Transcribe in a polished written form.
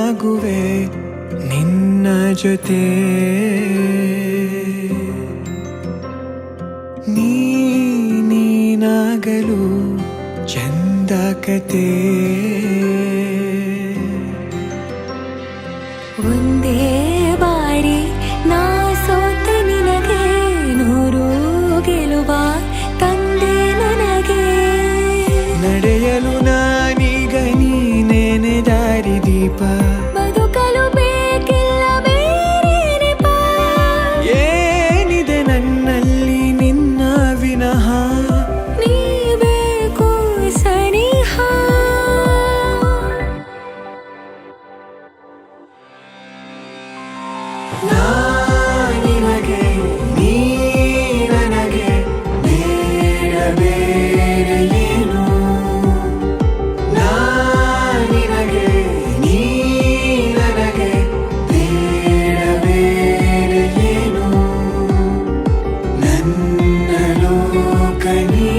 ನಾನಾಗುವೆ ನಿನ್ನ ಜೊತೆ ನೀನಾಗಲು ಚಂದ ಕತೆ ಒಂದೇ ಬಾರಿ ನಾ ಸೋತ ನಿನಗೆ ನೂರು ಗೆಲುವ ತಂದೆ ನನಗೆ ನಡೆಯಲು ನಾನೀಗ ನೀನೇನೆ ದಾರಿದೀಪ ಬದುಕಲು ಬೇಕಿಲ್ಲ ಬೇರೆ ನೆಪ ಏನಿದೆ ನನ್ನಲ್ಲಿ ನಿನ್ನ ವಿನಃ ನೀ ಬೇಕು ಸನಿಹ ನಿನಗೆ ನೀ ನನಗೆ ಬೇಡ ಬೇರೆ ಏನು ನಿನಗೆ ನೀ ನನಗೆ ಬೇಡ ಬೇರೆ ಏನು ನನ್ನ ಲೋಕ ನೀ